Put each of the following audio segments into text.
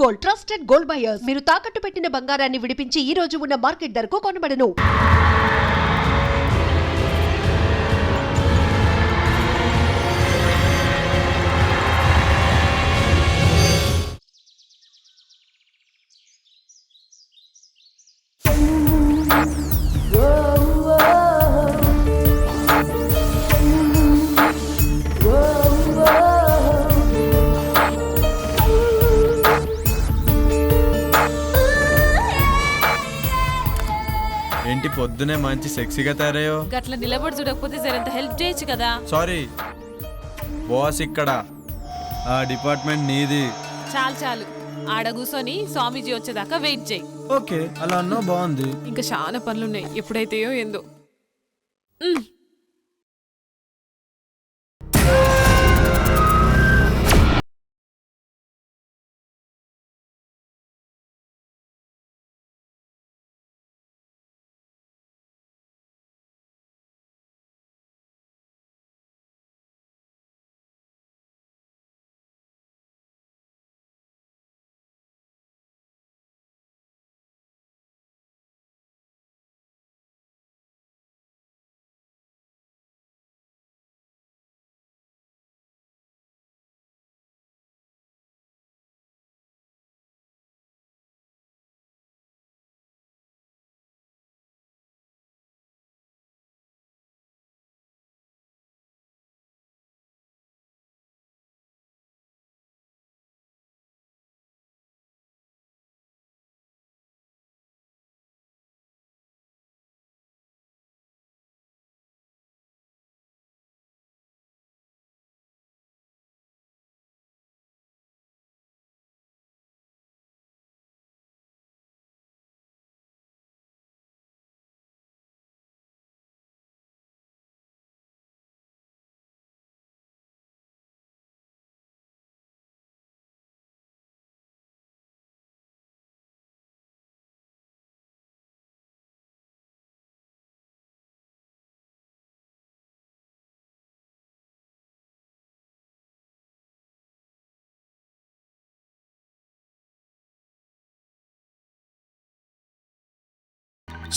Gold, trusted gold buyers. మీరు తాకట్టు పెట్టిన బంగారాన్ని విడిపించి ఈ రోజు ఉన్న మార్కెట్ ధరకు కొనబడును. ఏంటి పొద్దునే మంచి సెక్సీగా తయారయ్యో. గట్ల నిలబడి చూడకపోతే జరంత హెల్ప్ చేయొచ్చు కదా. సారీ బాస్, ఇక్కడ ఆ డిపార్ట్మెంట్ నీది. చాలు చాలు, ఆడ కూర్చొని స్వామీజీ వచ్చేదాకా వెయిట్ చేయి. ఓకే, అలా అన్నా బాగుంది. ఇంకా చాలా పనులున్నాయి, ఎప్పుడైతేయో ఏందో.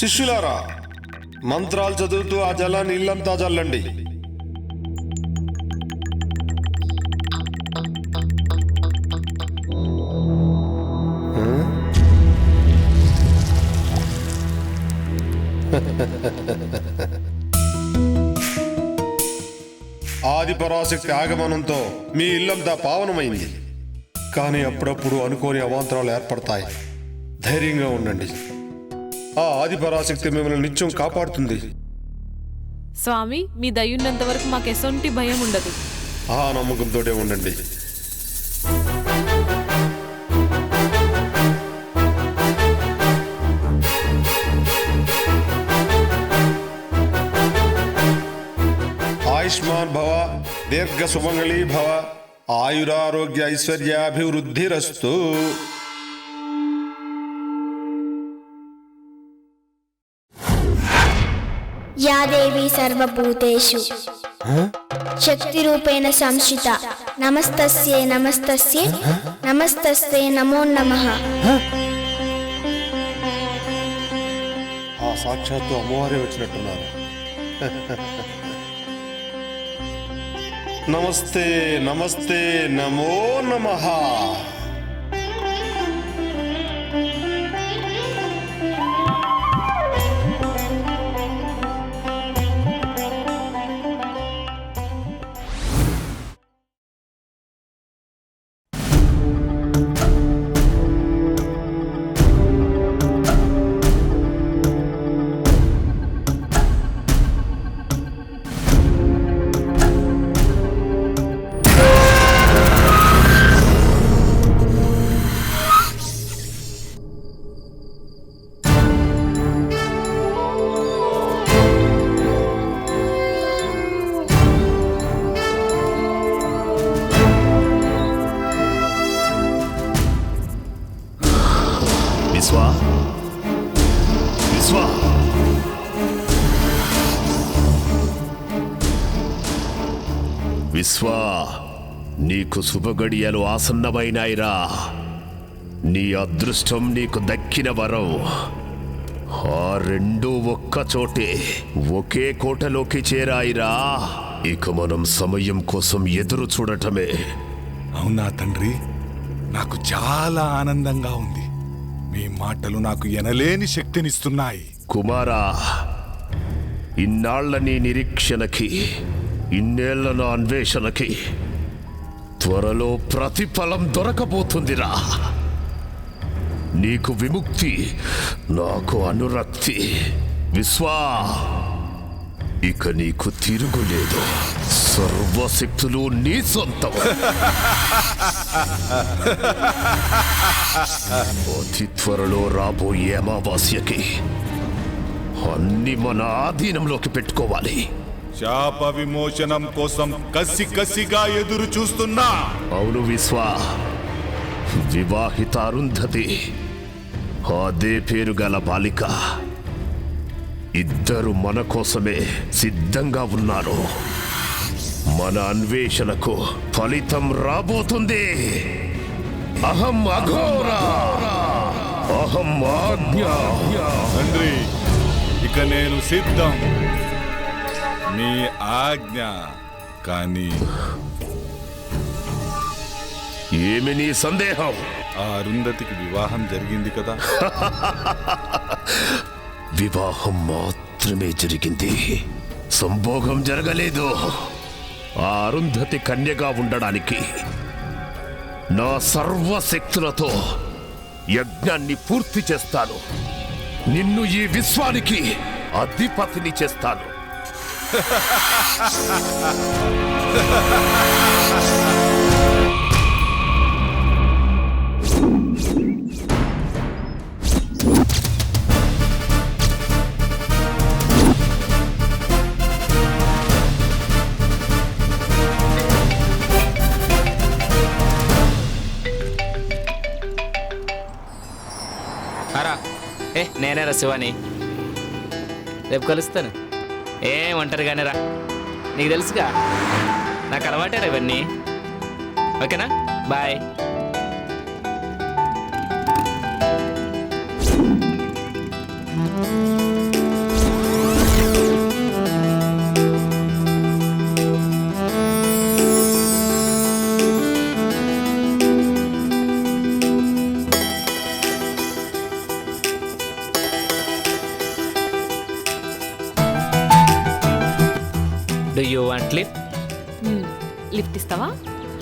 శిష్యులారా, మంత్రాలు చదువుతూ ఆ జలాన్ని ఇల్లంతా చల్లండి. ఆది పరాశక్తి ఆగమనంతో మీ ఇల్లంతా పావనమైంది. కానీ అప్పుడప్పుడు అనుకోని అవాంతరాలు ఏర్పడతాయి. ధైర్యంగా ఉండండి. ఆ ఆది పరాశక్తి మిమ్మల్ని నిత్యం కాపాడుతుంది. స్వామి, మీ దయ్యున్నంత వరకు మాకు ఎసొంటి భయం ఉండదు. ఆ నమ్మకంతోనే ఉండండి. ఆయుష్మాన్ భవ, దీర్ఘ సుమంగళీ భవ, ఆయురారోగ్య ఐశ్వర్యాభివృద్ధిరస్తు. या देवी सर्वभूतेषु शक्तिरूपेण संस्थिता नमस्तस्यै नमस्तस्यै नमस्तस्यै नमो नमः. ఆ సాక్షాత్తు అమ్మవారే వచ్చినట్టున్నారు. నమస్తే నమస్తే నమో నమః. విశ్వా, నీకు శుభగడియలు ఆసన్నమైనాయిరా. నీ అదృష్టం నీకు దక్కిన వరం. ఆ రెండు ఒక్క చోటే ఒకే కోటలోకి చేరాయిరా. ఇక మనం సమయం కోసం ఎదురు చూడటమే. అవునా తండ్రి, నాకు చాలా ఆనందంగా ఉంది. మీ మాటలు నాకు ఎనలేని శక్తినిస్తున్నాయి. కుమారా, ఇన్నాళ్ల నీ నిరీక్షణకి, ఇన్నేళ్ల నా అన్వేషణకి త్వరలో ప్రతిఫలం దొరకబోతుందిరా. నీకు విముక్తి, నాకు అనురక్తి. విశ్వా, ఇక నీకు తిరుగులేదు. సర్వశక్తులు నీ సొంతం. అతి త్వరలో రాబోయే అమావాస్యకి అన్ని మన ఆధీనంలోకి పెట్టుకోవాలి. శాప విమోచనం కోసం కసిగా ఎదురు చూస్తున్నా. అవును విశ్వా, వివాహిత అరుంధతి, అదే పేరు గల బాలిక, ఇద్దరు మన కోసమే సిద్ధంగా ఉన్నారు. మన అన్వేషణకు ఫలితం రాబోతుంది. అహం అఘోర, అహం ఆజ్ఞ. తండ్రి, ఇక నేను సిద్ధం. మీ ఆజ్ఞ. కానీ ఏమి నీ సందేహం? ఆ అరుంధతికి వివాహం జరిగింది కదా? వివాహం మాత్రమే జరిగింది, సంభోగం జరగలేదు. ఆ అరుంధతి కన్యగా ఉండడానికి నా సర్వశక్తులతో యజ్ఞాన్ని పూర్తి చేస్తాను. నిన్ను ఈ విశ్వానికి అధిపతిని చేస్తాను. అరా, నేనేరా శివాని. రేపు కలుస్తాను. ఒంటరిగానే రా, నీకు తెలుసుగా, నాకు అలవాటేరా ఇవన్నీ. ఓకేనా? Bye. Do you want lift? Lift ఇస్తావా?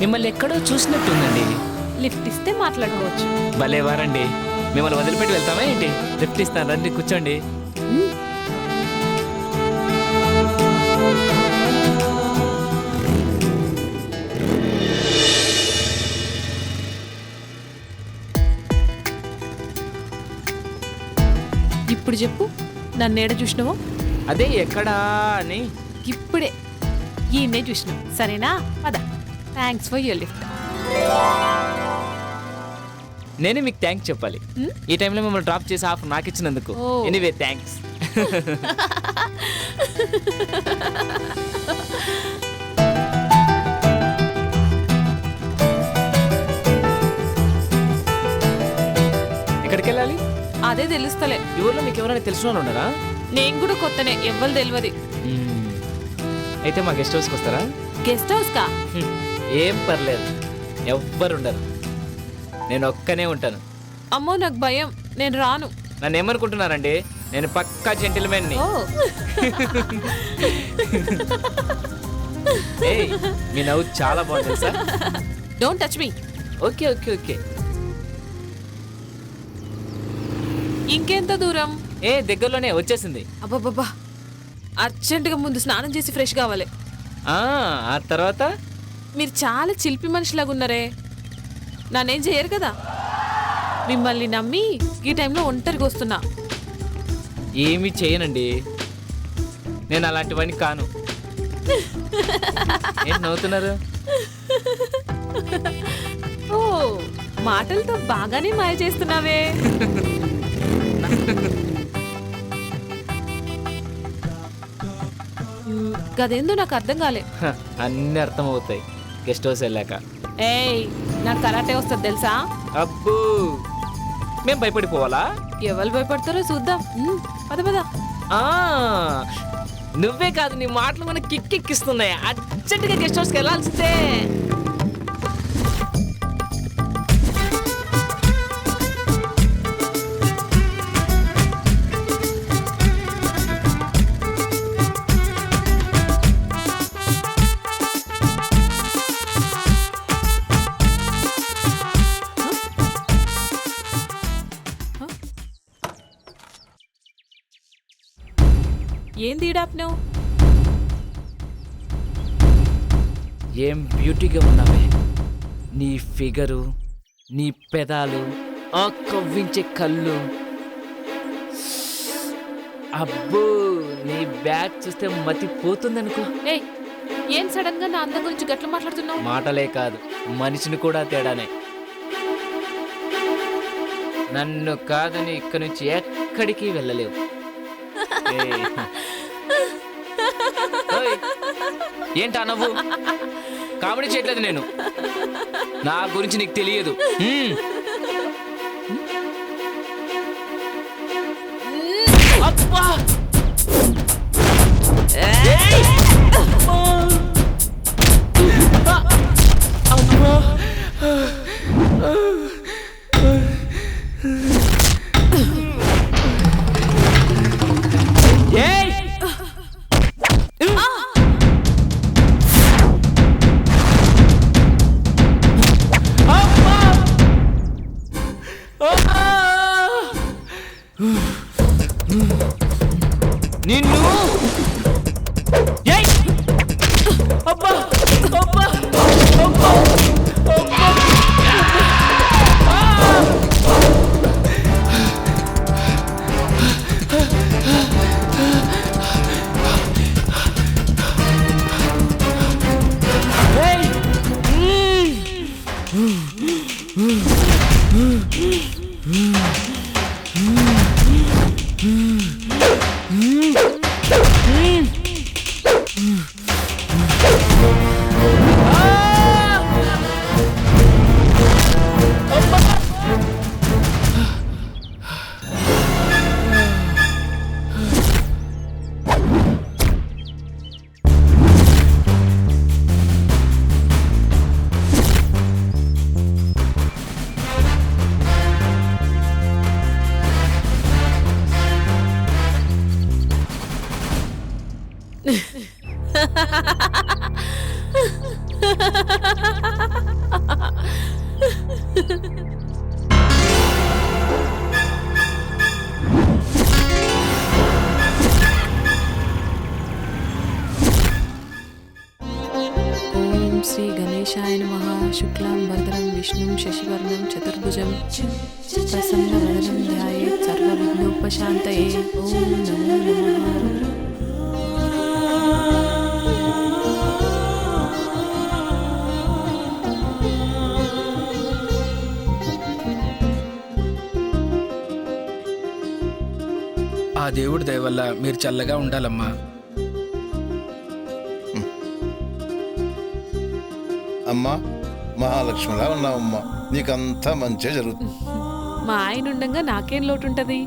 మిమ్మల్ని ఎక్కడో చూసినట్టుందండి. లిఫ్ట్ ఇస్తే మాట్లాడుకోవచ్చు. భలే వారండి. మిమ్మల్ని వదిలిపెట్టి వెళ్తామా ఏంటి? లిఫ్ట్ ఇస్తాను, రండి కూర్చోండి. ఇప్పుడు చెప్పు, నన్ను ఏడ చూసినావో? అదే ఎక్కడా అని. ఇప్పుడే ఈయన్నే చూసినావు. సరేనా? పద. Thanks for your lift. నేనే మీకు థ్యాంక్స్ చెప్పాలి. ఈ టైంలో మిమ్మల్ని డ్రాప్ చేసి ఆఫ్ నాకు ఇచ్చినందుకు. Anyway thanks. ఎక్కడికి వెళ్ళాలి? అదే తెలుస్తలే. ఈ ఊర్లో మీకు ఎవరైనా తెలిసిన వాళ్ళు ఉన్నారా? నేను కూడా కొత్తనే, ఎవ్వరు తెలియదు. అయితే మా గెస్ట్ హౌస్కి వస్తారా? గెస్ట్ హౌస్ కా? ఏం పర్లేదు, ఎవ్వరు ఉండరు, నేను ఒక్కనే ఉంటాను. అమ్మో, నాకు భయం, నేను రాను. నన్ను ఏమనుకుంటున్నారండి? నేను పక్కా జెంటిల్మెన్ని. ఏయ్, మీ నవ్వు చాలా బాగుంది sir. Don't touch me. Okay okay okay. ఇంకెంత దూరం? దగ్గరలోనే వచ్చేసింది. అబ్బాబ్బా, అర్జెంటుగా ముందు స్నానం చేసి ఫ్రెష్ కావాలి. ఆ తర్వాత? మీరు చాలా చిలిపి మనిషిలాగా ఉన్నారే. నన్నేం చేయరు కదా. మిమ్మల్ని నమ్మి ఈ టైంలో ఒంటరిగా వస్తున్నా. ఏమీ చేయనండి, నేను అలాంటివన్నీ కాను. ఏం నవ్వుతున్నారు? ఓ, మాటలతో బాగానే మాయ చేస్తున్నావే. గదేందో నాకు అర్థం కాలే. అన్నీ అర్థమవుతాయి గెస్ట్ హౌస్ వెళ్ళాక. ఏయ్, నాకు కరాటే వస్తుంది తెలుసా? అబ్బో, మేము భయపడిపోవాలా? ఎవరు భయపడతారో చూద్దాం. పద పద. ఆ, నువ్వే కాదు, నీ మాటలు మనకి కిక్కెక్కిస్తున్నాయి. అర్జెంటుగా గెస్ట్ హౌస్కి వెళ్ళాల్సిందే. ఏంది ఈడాప్నావు? ఏం బ్యూటీగా ఉన్నావే. నీ ఫిగరు, నీ పెదాలు, ఆ కవ్వించే కళ్ళు. అబ్బో, నీ బ్యాగ్ చూస్తే మతిపోతుందనుకో. ఏయ్, ఏం సడన్ గా నా అందం గురించి గట్ల మాట్లాడుతున్నావు? మాటలే కాదు, మనిషిని కూడా తేడానే. నన్ను కాదని ఇక్కడి నుంచి ఎక్కడికి వెళ్ళలేవు. ఏయ్. ఓయ్, ఏంటా నవ్వు? కామెడీ చేయట్లేదు నేను. నా గురించి నీకు తెలియదు. అబ్బా! ఏయ్! అమ్మా! ఏయ్! అమ్మా! నిన్ను ఏయ్! అబ్బా! అబ్బా! అబ్బా! అబ్బా! ఓం శ్రీ గణేశాయ నమః. శుక్లాం వరదరం విష్ణుం శశివర్ణం చతుర్భుజం ప్రసన్నవదనం ధ్యాయేత్ సర్వవిఘ్నోపశాంతయే. ఓం నమో నమః. ఆ దేవుడి దయ వల్ల మీరు చల్లగా ఉండాలమ్మా. అమ్మా మహాలక్ష్మిలా ఉన్నావమ్మా, నీకంతా మంచిగా జరుగుతుంది. మా ఆయన ఉండగా నాకేం లోటుంటది?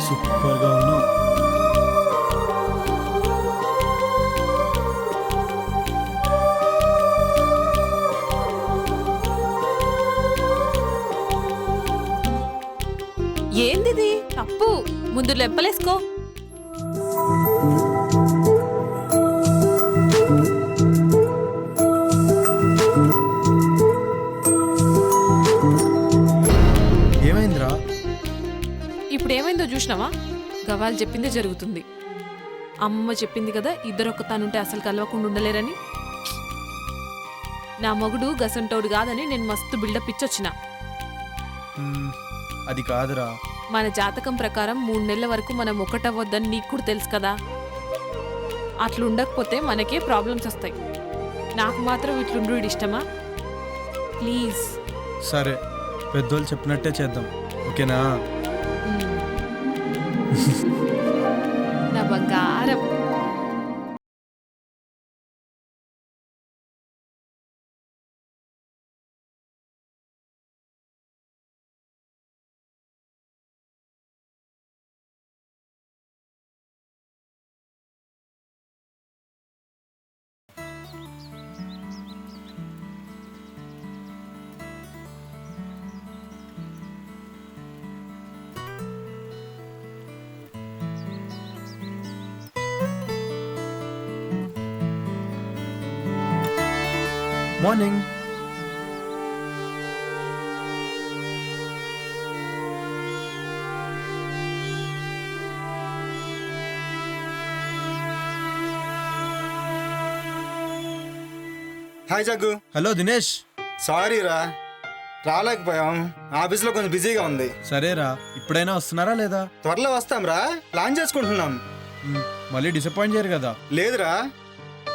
సూపర్గా ఉన్నావు. ఏందిది? తప్పు. ముందు లెంపలేసుకో. ఏమైందిరా? ఇప్పుడు ఏమైందో చూసినావా? గవాలు చెప్పిందే జరుగుతుంది. అమ్మ చెప్పింది కదా, ఇద్దరొక్క తానుంటే అసలు కలవకుండా ఉండలేరని. నా మొగుడు గసంటోడు కాదని నేను మస్తు బిల్డప్ ఇచ్చొచ్చిన. అది కాదురా. మన జాతకం ప్రకారం 3 నెలల వరకు మనం ఒకటవ్వద్దని నీకు కూడా తెలుసు కదా. అట్లుండకపోతే మనకే ప్రాబ్లమ్స్ వస్తాయి. నాకు మాత్రం ఇట్లుండు ఇష్టమా? ప్లీజ్. సరే, పెద్దోళ్ళు చెప్పినట్టే చేద్దాం, ఓకేనా? నా బంగారం. Morning. Hi Jaggu. Hello Dinesh. Sorry రా, రాలేకపోయాం. ఆఫీస్లో కొంచెం బిజీగా ఉంది. సరేరా, ఇప్పుడైనా వస్తున్నారా లేదా? త్వరలో వస్తాం రా, ప్లాన్ చేసుకుంటున్నాం. మళ్ళీ డిసప్పాయింట్ చేయరు కదా? లేదురా,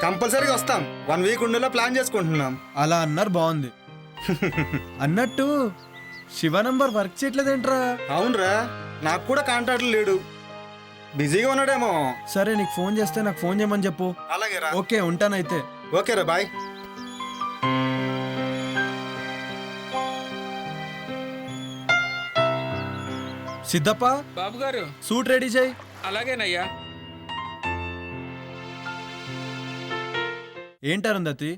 కంపల్సరీగా వస్తాం. 1 వీక్ ఉండేలా ప్లాన్ చేసుకుంటున్నాం. అలా అన్నారు, బాగుంది. అన్నట్టు శివ నంబర్ వర్క్ చేయట్లేదేంట్రా? అవునరా, నాకు కూడా కాంటాక్ట్ లేడు, బిజీగా ఉన్నాడేమో. సరే, నీకు ఫోన్ చేస్తే నాకు ఫోన్ చేయమని చెప్పు. అలాగే రా. ఓకే, ఉంటానైతే. ఓకే రా, బాయ్. సిద్ధప్ప, బాబు గారు. సూట్ రెడీ చేయి. అలాగేనయ్యా. ఏంటి అరుంధతి,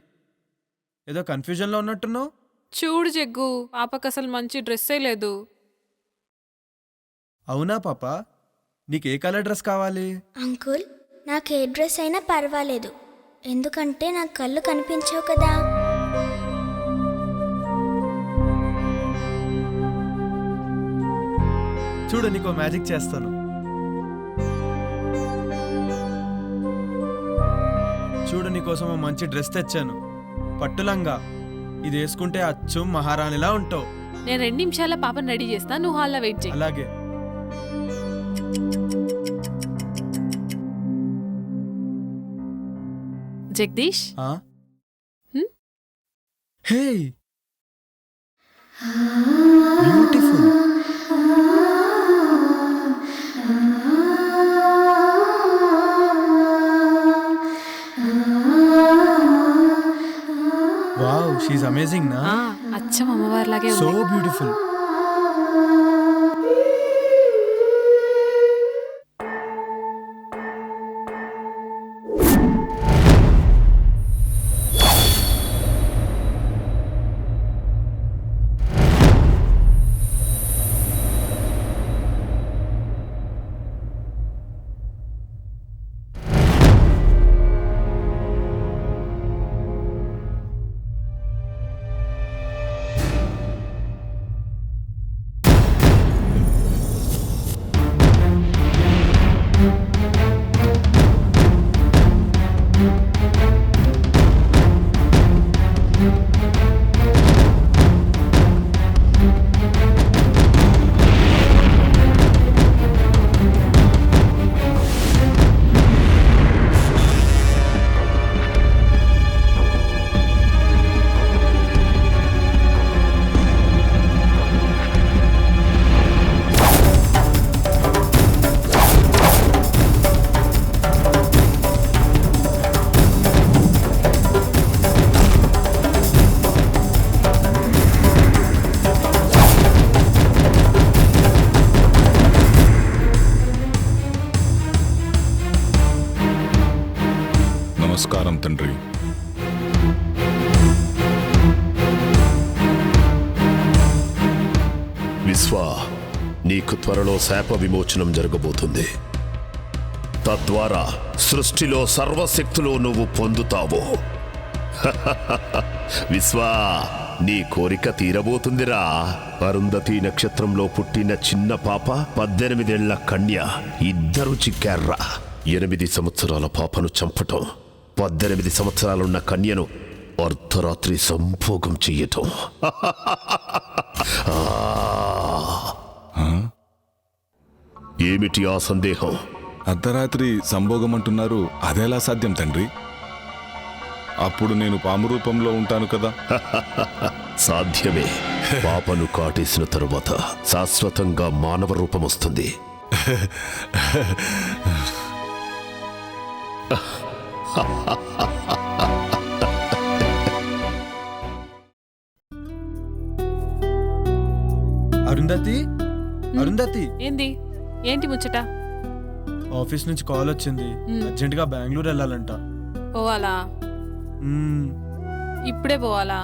ఏదో కన్ఫ్యూజన్లో ఉన్నట్టున్నావు? చూడు జగ్గు, పాపకు అసలు మంచి డ్రెస్సే లేదు. అవునా పాప, నీకు ఏ కలర్ డ్రెస్ కావాలి? అంకుల్, నాకు ఏ డ్రెస్ అయినా పర్వాలేదు, ఎందుకంటే నాకు కళ్ళు కనిపించవు కదా. చూడు, నీకో మ్యాజిక్ చేస్తాను. చూడు, నీకోసం ఓ మంచి డ్రెస్ తెచ్చాను, పట్టులంగా. ఇది వేసుకుంటే అచ్చం మహారాణిలా ఉంటావు. నేను 2 నిమిషాల పాపని రెడీ చేస్తా, నువ్వు హాల్లో వెయిట్ చేయి. అలాగే. జగదీష్, హే, బ్యూటిఫుల్. వావ్, షీఈ్ అమేజింగ్ నా? అచ్చం అమ్మవారిలాగే సో ఉంది. బ్యూటిఫుల్. నమస్కారం తండ్రి. విశ్వ, నీకు త్వరలో శాప విమోచనం జరగబోతుంది. తద్వారా సృష్టిలో సర్వశక్తులు నువ్వు పొందుతావు. విశ్వ, నీ కోరిక తీరబోతుందిరా. అరుంధతి నక్షత్రంలో పుట్టిన చిన్న పాప, 18 ఏళ్ల కన్య, ఇద్దరు చిక్కార్రా. 8 సంవత్సరాల పాపను చంపటం, 18 సంవత్సరాలున్న కన్యను అర్ధరాత్రి సంభోగం చెయ్యటం. ఏమిటి ఆ సందేహం? అర్ధరాత్రి సంభోగం అంటున్నారు, అదెలా సాధ్యం తండ్రి? అప్పుడు నేను పాము రూపంలో ఉంటాను కదా. సాధ్యమే. పాపను కాటేసిన తరువాత శాశ్వతంగా మానవ రూపం వస్తుంది. అరుంధతి, అరుంధతి. ఏంటి ముచ్చట? ఆఫీస్ నుంచి కాల్ వచ్చింది, అర్జెంట్ గా బెంగళూరు వెళ్ళాలంట. ఓ అలా. మ్మ్, ఇప్పుడే పోవాలా?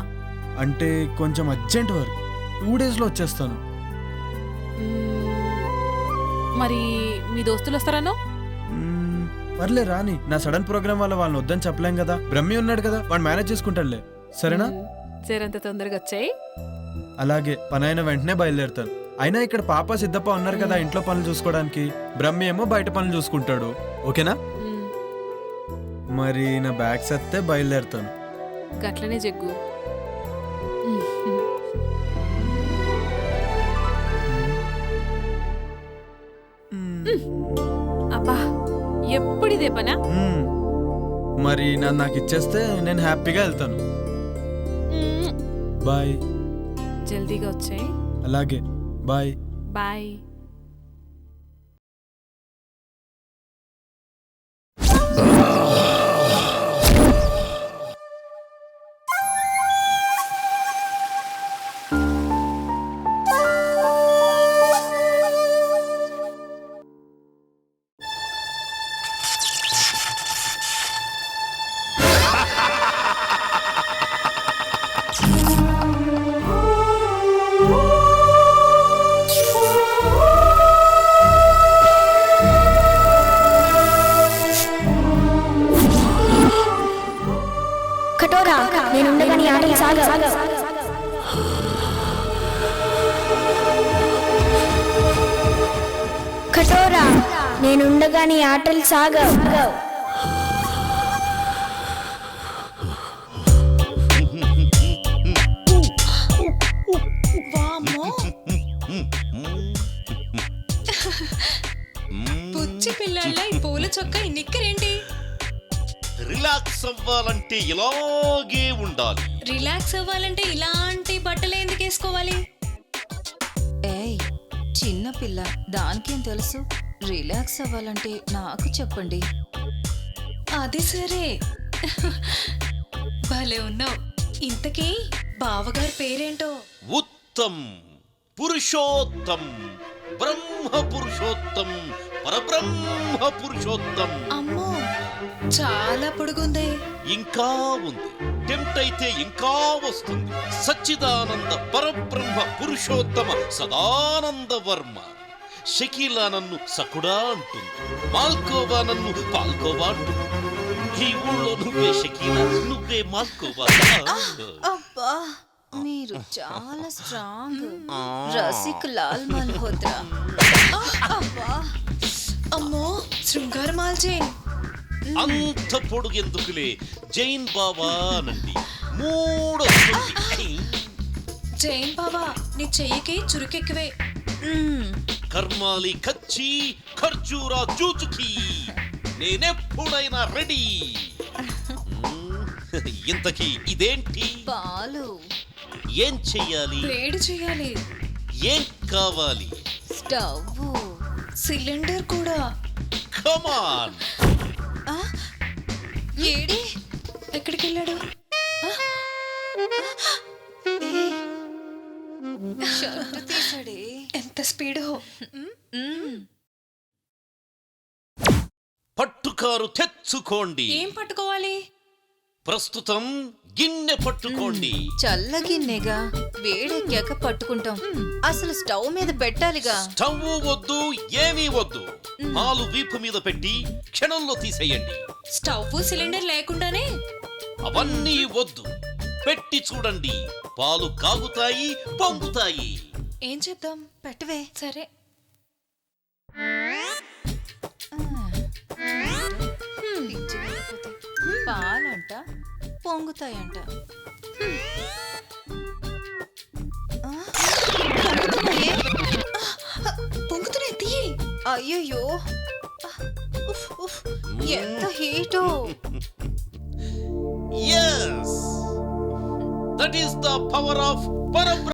అంటే కొంచెం అర్జెంట్ వర్క్, 2 డేస్లో వచ్చేస్తాను. మరి మీ దోస్తులు వస్తారనో? మ్మ్, పర్లే రాని. నా సడన్ ప్రోగ్రామ్ వల్ల వాళ్ళని వద్దని చెప్పలేం కదా. బ్రహ్మి ఉన్నాడు కదా, వాడు మేనేజ్ చేసుకుంటాడులే. సరేనా? సరేంత తొందరగా వచ్చాయి. అలాగే, పని అయిన వెంటనే బయలుదేరుతాను. అయినా ఇక్కడ పాప సిద్ధప్ప ఉన్నారు కదా ఇంట్లో పనులు చూసుకోవడానికి. బ్రహ్మి ఏమో బయట పనులు చూసుకుంటాడు. ఓకేనా? మరి నా బ్యాగ్ సత్తే బయలుదేరుతాను. గట్లనే జగ్గు. అబ్బా, ఎప్పుడు ఇదే పనా? మ్మ్. మరి నాకు ఇచ్చేస్తే నేను హ్యాపీగా వెళ్తాను. బాయ్. జల్దీగా వచ్చాయి. అలాగే, బాయ్. బాయ్. కఠోరా నేనుండగా నీ ఆటలు సాగవు. కఠోరా నేనుండగా నీ ఆటలు సాగవు. పుచ్చి పిల్లల ఈ పూల చొక్క ఈ నిక్కరేంటి? రిలాక్స్ అవ్వాలంటే ఇలాగే ఉండాలి. రిలాక్స్ అవ్వాలంటే ఇలాంటి బట్టలు ఎందుకు వేసుకోవాలి? ఏయ్ చిన్న పిల్ల, దానికేం తెలుసు? రిలాక్స్ అవ్వాలంటే నాకు చెప్పండి. అది సరే, భలే ఉన్నావు. ఇంతకీ బావగారి పేరేంటో? ఉత్తమ్, పురుషోత్తం, బ్రహ్మ పురుషోత్తం, పరబ్రహ్మ పురుషోత్తం. అమ్మో, చాలా పొడుగుంది. ఇంకా ఉంది, టెంప్ట్ అయితే ఇంకా వస్తుంది. సచ్చిదానంద పరబ్రహ్మ పురుషోత్తమ సదానంద వర్మ. షకీలా నన్ను సకుడా అంటుంది, మాల్కోవా నన్ను పాల్కోవా అంటుంది. ఈ ఊళ్ళో నువ్వే షకీలా, నువ్వే మాల్కోవా. అబ్బా, మీరు చాలా స్ట్రాంగ్. రసిక్ లాల్ మల్హోత్రా. అబ్బా, అమ్మో, శృంగార మాల్జైన్. అంత పొడుగెందుకులే, జైన్ బాబా నండి. 3 జైన్ బాబా, నీ చెయ్యికి చురుకెక్కువే. కర్మాలి కచ్చి ఖర్జూరా జూచుకి, నేనెప్పుడైనా రెడీ. ఇంతకీ ఇదేంటి? పాలు. ఏం చెయ్యాలి? వేడి చెయ్యాలి. ఏం కావాలి? స్టవ్, సిలిండర్ కూడా. కమాన్. ఏడి ఎక్కడికి వెళ్ళాడు? షర్ట్ తీసాడే. ఎంత స్పీడో. పట్టుకారు తెచ్చుకోండి. ఏం పట్టుకోవాలి? ప్రస్తుతం గిన్నె పట్టుకోండి. చల్లగిన్నెగా, వేడెక్కాక పట్టుకుంటాం. అసలు స్టవ్ మీద పెట్టాలిగా. స్టవ్ వద్దు, ఏమీ వద్దు. పాలు వీపు మీద పెట్టి క్షణంలో తీసేయండి. స్టవ్ సిలిండర్ లేకుండానే? అవన్నీ వద్దు, పెట్టి చూడండి. పాలు కాగుతాయి, పొంగుతాయి. ఏం చేద్దాం? పెట్టవే. సరే. పాలంట, పొంగుతాయంట. పొంగుతున్నాయి, తీయి. అయ్యయ్యో, ఎంత హీటో. Yes, that is the power of Parabrahma.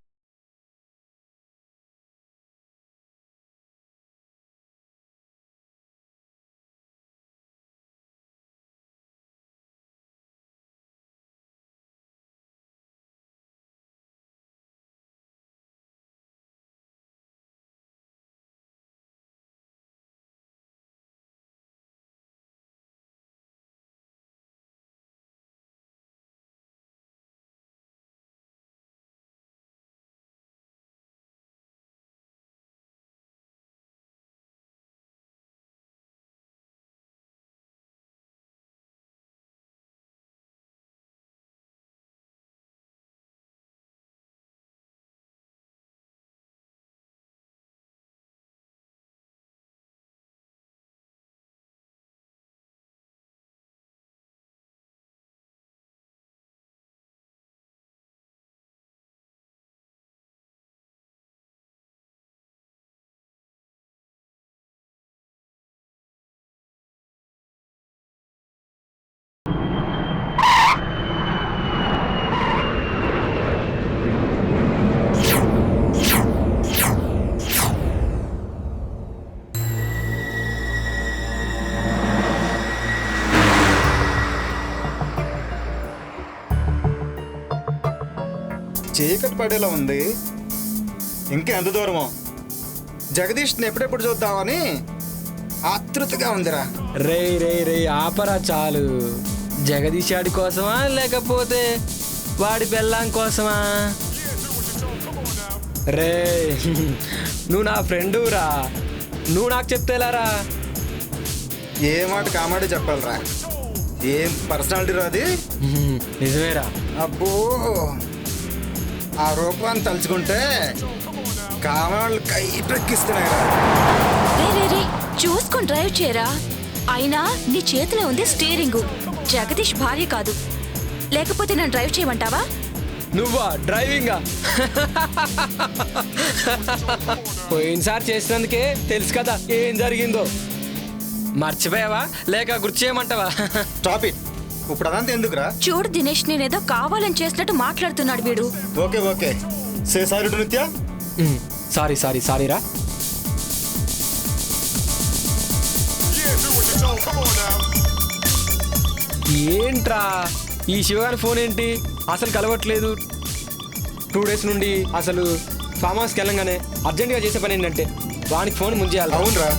చీకటి పడేలా ఉంది. ఇంకా ఎంత దూరమో? జగదీష్ని ఎప్పుడెప్పుడు చూద్దామని ఆతృతగా ఉందిరా. రే రే రే ఆపరా చాలు. జగదీష్ ఆడి కోసమా లేకపోతే వాడి బెల్లం కోసమా? రే నువ్వు నా ఫ్రెండు రా, నువ్వు నాకు చెప్తేలారా? ఏ మాట కామాడే చెప్పాలరా. ఏం పర్సనాలిటీ రాది. నిజమేరా. అబ్బో ఆ రూపాన్ని తలుచుకుంటే కామాళ్ళు కై ప్రక్కిస్తున్నాయిరా. చూసుకొని డ్రైవ్ చేయరా. అయినా నీ చేతిలో ఉంది స్టీరింగు, జగదీష్ భార్య కాదు. లేకపోతే నన్ను డ్రైవ్ చేయమంటావా? నువ్వా డ్రైవింగా? పోయినసారి చేసినందుకే తెలుసు కదా ఏం జరిగిందో. మర్చిపోయావా లేక గుర్తు చేయమంటావా? Stop it. ఇప్పుడు అదంతా ఎందుకురా? చూడు దినేష్, నేనేదో కావాలని చేసినట్టు మాట్లాడుతున్నాడు వీడు. Okay okay, say sorry to నిత్య. సారీరా. ఏంట్రా ఈ శివగారి ఫోన్ ఏంటి అసలు కలవట్లేదు? 2 days నుండి అసలు ఫామ్ హౌస్కి వెళ్ళంగానే అర్జెంటుగా చేసే పని ఏంటంటే వానికి ఫోన్ ముంచేయాలి. అవునరా.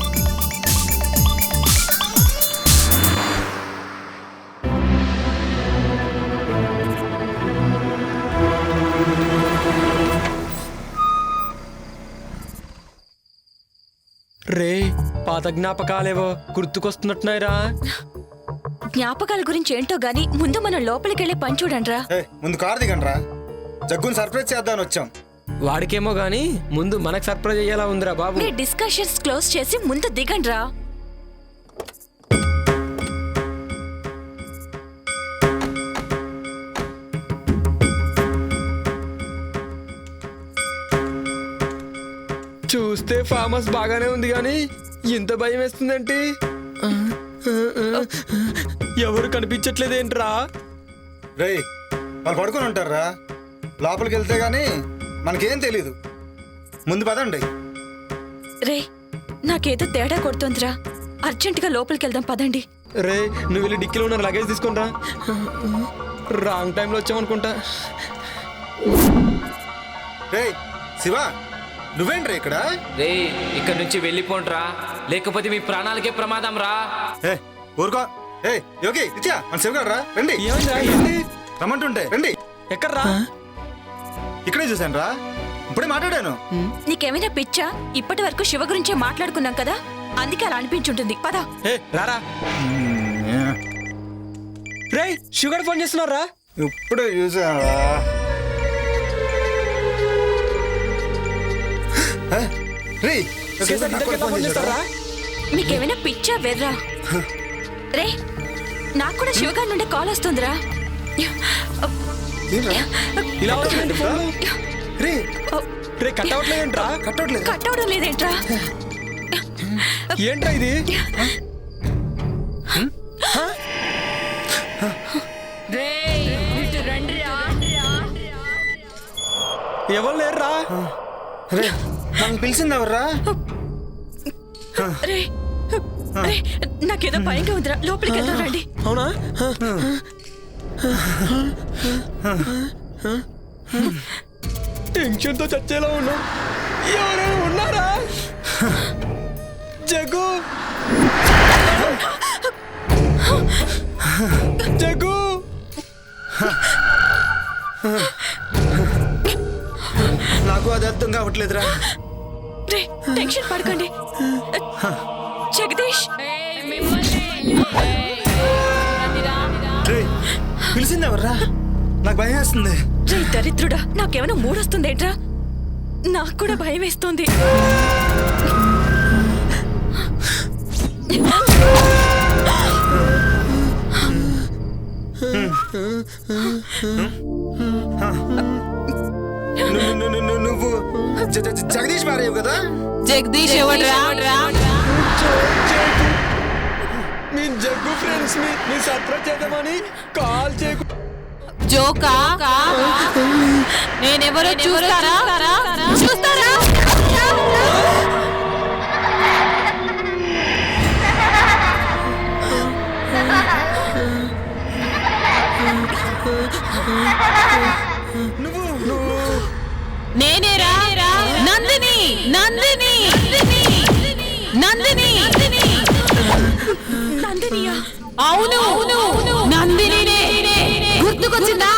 రే పాత జ్ఞాపకాలేవో గుర్తుకొస్తున్నట్టున్నాయిరా. జ్ఞాపకాల గురించి ఏంటో గాని ముందు మనం లోపలికి వెళ్ళి పని చూడండిరా. ముందు కారు దిగండ్రా, జగ్గుని సర్ప్రైజ్ చేద్దామని వచ్చాం. వాడికేమో గాని ముందు మనకు సర్ప్రైజ్ అయ్యేలా ఉందిరా బాబు. మీ డిస్కషన్స్ క్లోజ్ చేసి ముందు దిగండిరా. చూస్తే ఫామ్ హౌస్ బాగానే ఉంది కానీ ఇంత భయం వేస్తుందంటే ఎవరు కనిపించట్లేదేంట్రా? రే వాళ్ళు పడుకొని ఉంటారా, లోపలికి వెళ్తే గానీ మనకేం తెలీదు. ముందు పదండి. రే నాకేదో తేడా కొడుతోందిరా, అర్జెంటుగా లోపలికి వెళ్దాం పదండి. రే నువ్వు వెళ్ళి డిక్కీలో ఉన్న లగేజ్ తీసుకుంటా. రాంగ్ టైంలో వచ్చామనుకుంటా. రే శివ, నువ్వేంట్రా ఇక్కడ? రే ఇక్కడ నుంచి వెళ్ళిపోండ్రా, లేకపోతే మీ ప్రాణాలకే ప్రమాదం రా. ఊరుకో. యోగి నిత్య, మన శివగాడు రా, రండి. రమ్మంటుంటే రండి. ఎక్కడ్రా? ఇక్కడే చూశాను రా, ఇప్పుడే మాట్లాడాను. నీకేమైనా పిచ్చా? ఇప్పటి వరకు శివ గురించే మాట్లాడుకున్నాం కదా, అందుకే అలా అనిపించుంటుంది. పదా రారా. రే షుగర్ ఫోన్ చేస్తున్నారా? ఇప్పుడే చూసాను. మీకేమైనా పిచ్చా వెర్రా? రే నాకు కూడా శివగారి నుండి కాల్ వస్తుందిరా. కట్ అవడం లేదేంట్రా? ఏంట్రా ఇది? ఎవరు లేరురా? నన్ను పిలిచింది ఎవర్రా? నాకేదో భయంగా ఉందిరా, లోపలికి వెళ్దాం రండి. అవునా? టెన్షన్తో చచ్చేలా ఉన్నా. ఎవరైనా ఉన్నారా? జగ్గు జగ్గు నాకు అది అర్థం కావట్లేదురా. టెన్షన్ పడకండి. జగదీష్ పిలిచింది ఎవర్రా? నాకు భయం వేస్తుంది. రే దరిద్రుడా, నాకేమైనా మూడొస్తుందేంట్రా? నాకు కూడా భయం వేస్తుంది. నువ్వు జగదీష్ భార్య కదా? జగదీష్ ఎవడ్రా? నేను జగ్గు ఫ్రెండ్స్ ని సర్ప్రైజ్ చేద్దామని కాల్ చేయకు. జోకా? నేనెవరో చూస్తారా? నువ్వు నేనేరా నందిని నందిని నందిని నందినియా? అవును నందిని గుర్తుకొచ్చిందా?